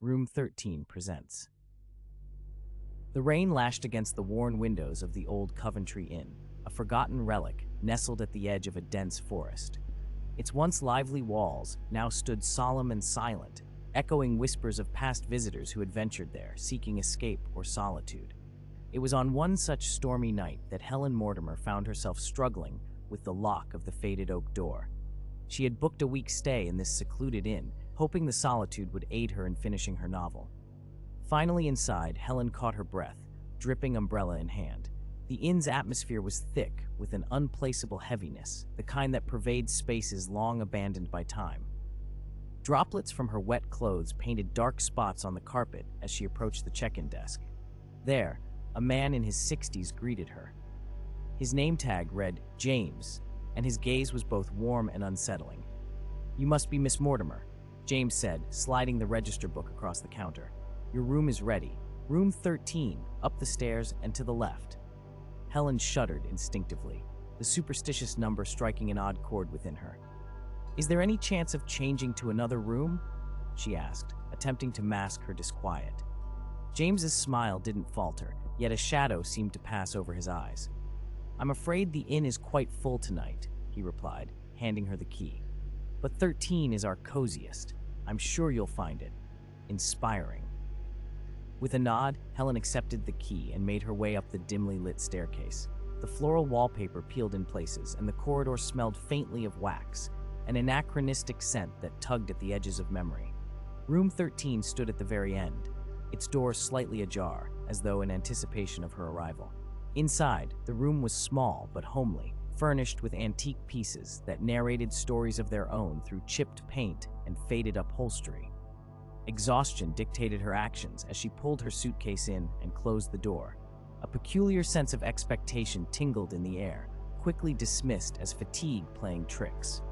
Room 13 presents. The rain lashed against the worn windows of the old Coventry Inn, a forgotten relic nestled at the edge of a dense forest. Its once lively walls now stood solemn and silent, echoing whispers of past visitors who had ventured there, seeking escape or solitude. It was on one such stormy night that Helen Mortimer found herself struggling with the lock of the faded oak door. She had booked a week's stay in this secluded inn, hoping the solitude would aid her in finishing her novel. Finally inside, Helen caught her breath, dripping umbrella in hand. The inn's atmosphere was thick with an unplaceable heaviness, the kind that pervades spaces long abandoned by time. Droplets from her wet clothes painted dark spots on the carpet as she approached the check-in desk. There, a man in his 60s greeted her. His name tag read James, and his gaze was both warm and unsettling. "You must be Miss Mortimer," James said, sliding the register book across the counter. "Your room is ready. Room 13, up the stairs and to the left." Helen shuddered instinctively, the superstitious number striking an odd chord within her. "Is there any chance of changing to another room?" she asked, attempting to mask her disquiet. James's smile didn't falter, yet a shadow seemed to pass over his eyes. "I'm afraid the inn is quite full tonight," he replied, handing her the key. "But 13 is our coziest. I'm sure you'll find it inspiring." With a nod, Helen accepted the key and made her way up the dimly lit staircase. The floral wallpaper peeled in places, and the corridor smelled faintly of wax, an anachronistic scent that tugged at the edges of memory. Room 13 stood at the very end, its door slightly ajar, as though in anticipation of her arrival. Inside, the room was small but homely, furnished with antique pieces that narrated stories of their own through chipped paint and faded upholstery. Exhaustion dictated her actions as she pulled her suitcase in and closed the door. A peculiar sense of expectation tingled in the air, quickly dismissed as fatigue playing tricks.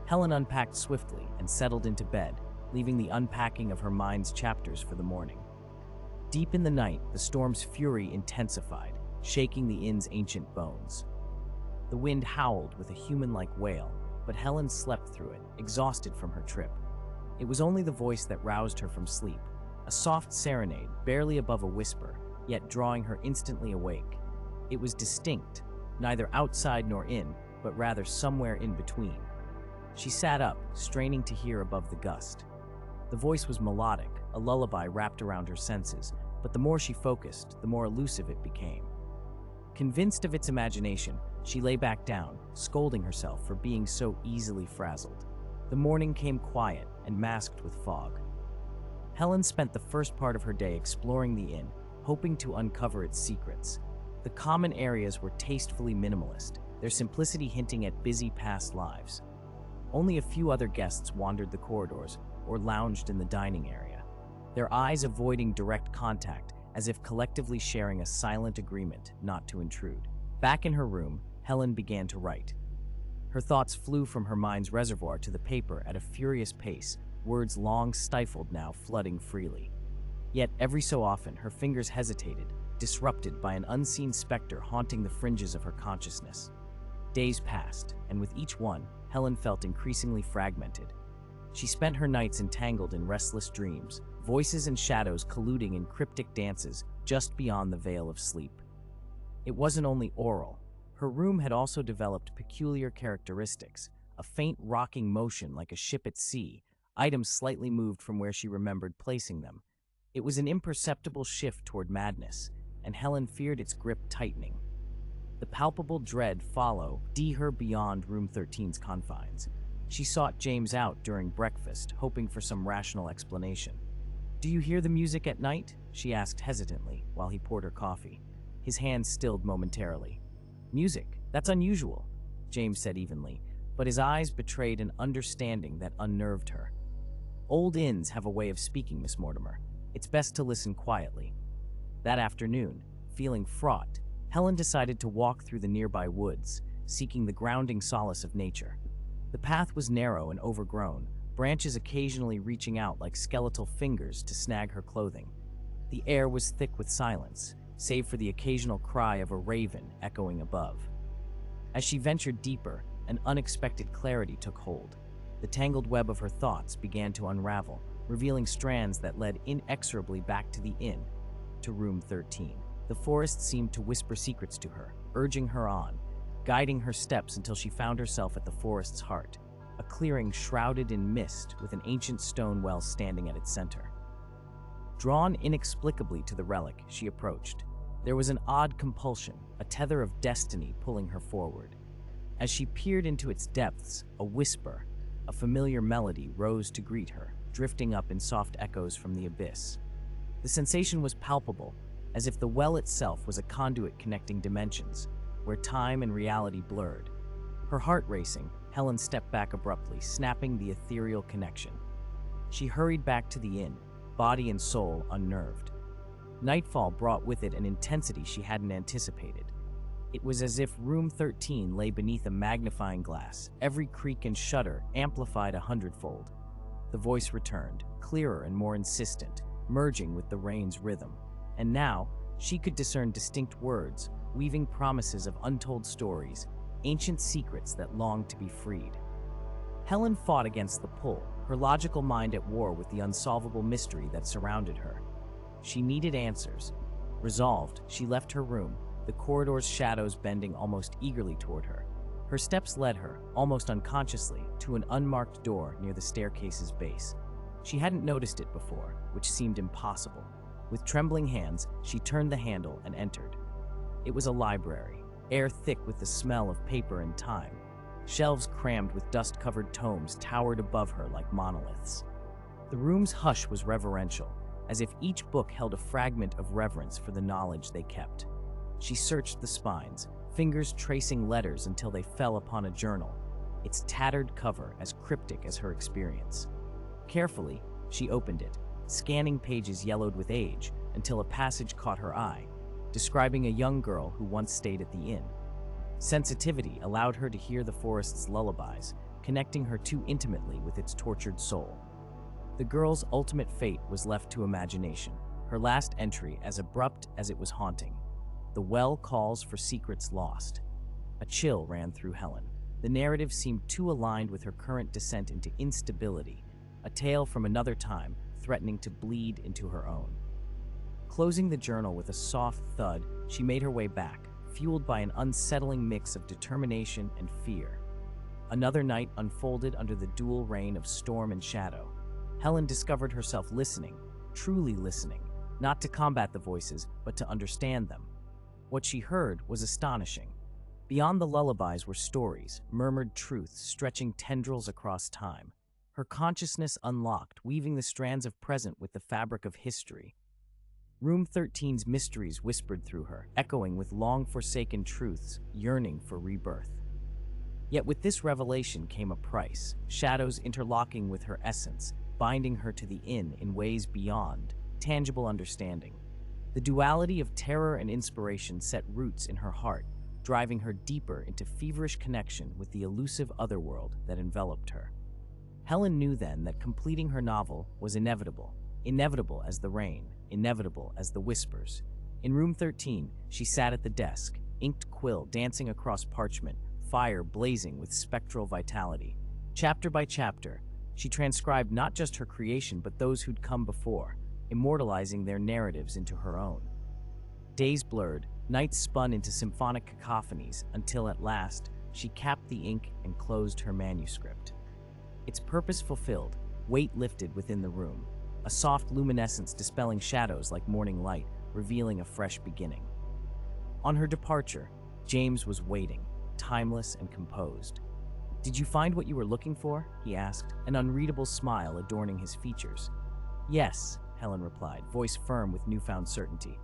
Helen unpacked swiftly and settled into bed, leaving the unpacking of her mind's chapters for the morning. Deep in the night, the storm's fury intensified, shaking the inn's ancient bones. The wind howled with a human-like wail, but Helen slept through it, exhausted from her trip. It was only the voice that roused her from sleep, a soft serenade, barely above a whisper, yet drawing her instantly awake. It was distinct, neither outside nor in, but rather somewhere in between. She sat up, straining to hear above the gust. The voice was melodic, a lullaby wrapped around her senses, but the more she focused, the more elusive it became. Convinced of its imagination, she lay back down, scolding herself for being so easily frazzled. The morning came quiet and masked with fog. Helen spent the first part of her day exploring the inn, hoping to uncover its secrets. The common areas were tastefully minimalist, their simplicity hinting at busy past lives. Only a few other guests wandered the corridors or lounged in the dining area, their eyes avoiding direct contact, as if collectively sharing a silent agreement not to intrude. Back in her room, Helen began to write. Her thoughts flew from her mind's reservoir to the paper at a furious pace, words long stifled now flooding freely. Yet every so often, her fingers hesitated, disrupted by an unseen specter haunting the fringes of her consciousness. Days passed, and with each one, Helen felt increasingly fragmented. She spent her nights entangled in restless dreams, voices and shadows colluding in cryptic dances just beyond the veil of sleep. It wasn't only oral. Her room had also developed peculiar characteristics, a faint rocking motion like a ship at sea, items slightly moved from where she remembered placing them. It was an imperceptible shift toward madness, and Helen feared its grip tightening. The palpable dread followed her beyond Room 13's confines. She sought James out during breakfast, hoping for some rational explanation. "Do you hear the music at night?" she asked hesitantly while he poured her coffee. His hands stilled momentarily. "Music? That's unusual," James said evenly, but his eyes betrayed an understanding that unnerved her. "Old inns have a way of speaking, Miss Mortimer. It's best to listen quietly." That afternoon, feeling fraught, Helen decided to walk through the nearby woods, seeking the grounding solace of nature. The path was narrow and overgrown, branches occasionally reaching out like skeletal fingers to snag her clothing. The air was thick with silence, save for the occasional cry of a raven echoing above. As she ventured deeper, an unexpected clarity took hold. The tangled web of her thoughts began to unravel, revealing strands that led inexorably back to the inn, to room 13. The forest seemed to whisper secrets to her, urging her on, guiding her steps until she found herself at the forest's heart, a clearing shrouded in mist with an ancient stone well standing at its center. Drawn inexplicably to the relic, she approached. There was an odd compulsion, a tether of destiny pulling her forward. As she peered into its depths, a whisper, a familiar melody rose to greet her, drifting up in soft echoes from the abyss. The sensation was palpable, as if the well itself was a conduit connecting dimensions, where time and reality blurred. Her heart racing, Helen stepped back abruptly, snapping the ethereal connection. She hurried back to the inn, body and soul unnerved. Nightfall brought with it an intensity she hadn't anticipated. It was as if room 13 lay beneath a magnifying glass, every creak and shudder amplified 100-fold. The voice returned, clearer and more insistent, merging with the rain's rhythm. And now, she could discern distinct words, weaving promises of untold stories, ancient secrets that longed to be freed. Helen fought against the pull, her logical mind at war with the unsolvable mystery that surrounded her. She needed answers. Resolved, she left her room, the corridor's shadows bending almost eagerly toward her. Her steps led her, almost unconsciously, to an unmarked door near the staircase's base. She hadn't noticed it before, which seemed impossible. With trembling hands, she turned the handle and entered. It was a library, air thick with the smell of paper and time. Shelves crammed with dust-covered tomes towered above her like monoliths. The room's hush was reverential, as if each book held a fragment of reverence for the knowledge they kept. She searched the spines, fingers tracing letters until they fell upon a journal, its tattered cover as cryptic as her experience. Carefully, she opened it, scanning pages yellowed with age until a passage caught her eye, describing a young girl who once stayed at the inn. Sensitivity allowed her to hear the forest's lullabies, connecting her too intimately with its tortured soul. The girl's ultimate fate was left to imagination, her last entry as abrupt as it was haunting. The well calls for secrets lost. A chill ran through Helen. The narrative seemed too aligned with her current descent into instability, a tale from another time threatening to bleed into her own. Closing the journal with a soft thud, she made her way back, fueled by an unsettling mix of determination and fear. Another night unfolded under the dual reign of storm and shadow. Helen discovered herself listening, truly listening, not to combat the voices, but to understand them. What she heard was astonishing. Beyond the lullabies were stories, murmured truths stretching tendrils across time. Her consciousness unlocked, weaving the strands of present with the fabric of history. Room 13's mysteries whispered through her, echoing with long-forsaken truths, yearning for rebirth. Yet with this revelation came a price, shadows interlocking with her essence, binding her to the inn in ways beyond tangible understanding. The duality of terror and inspiration set roots in her heart, driving her deeper into feverish connection with the elusive otherworld that enveloped her. Helen knew then that completing her novel was inevitable, inevitable as the rain, inevitable as the whispers. In room 13, she sat at the desk, inked quill dancing across parchment, fire blazing with spectral vitality. Chapter by chapter, she transcribed not just her creation but those who'd come before, immortalizing their narratives into her own. Days blurred, nights spun into symphonic cacophonies until at last she capped the ink and closed her manuscript. Its purpose fulfilled, weight lifted within the room, a soft luminescence dispelling shadows like morning light, revealing a fresh beginning. On her departure, James was waiting, timeless and composed. "Did you find what you were looking for?" he asked, an unreadable smile adorning his features. "Yes," Helen replied, voice firm with newfound certainty,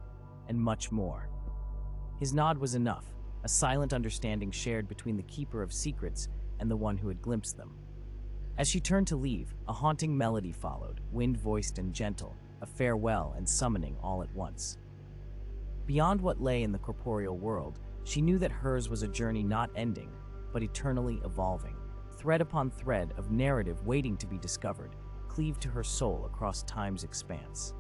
"and much more." His nod was enough, a silent understanding shared between the keeper of secrets and the one who had glimpsed them. As she turned to leave, a haunting melody followed, wind-voiced and gentle, a farewell and summoning all at once. Beyond what lay in the corporeal world, she knew that hers was a journey not ending, but eternally evolving, thread upon thread of narrative waiting to be discovered, cleaved to her soul across time's expanse.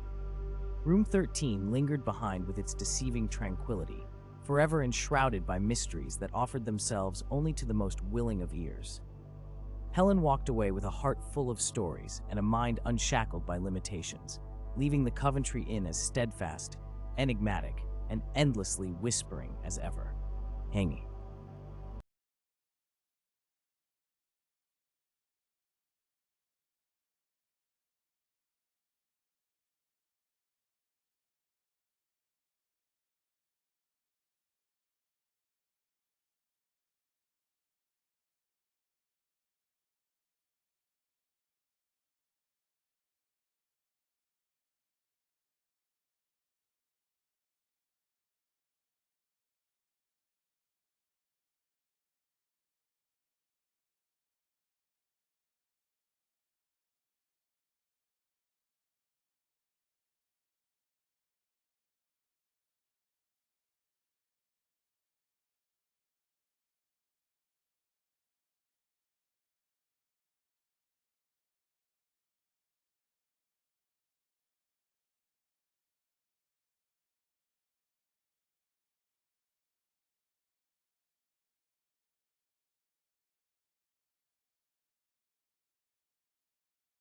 Room 13 lingered behind with its deceiving tranquility, forever enshrouded by mysteries that offered themselves only to the most willing of ears. Helen walked away with a heart full of stories and a mind unshackled by limitations, leaving the Coventry Inn as steadfast, enigmatic, and endlessly whispering as ever. Hanging.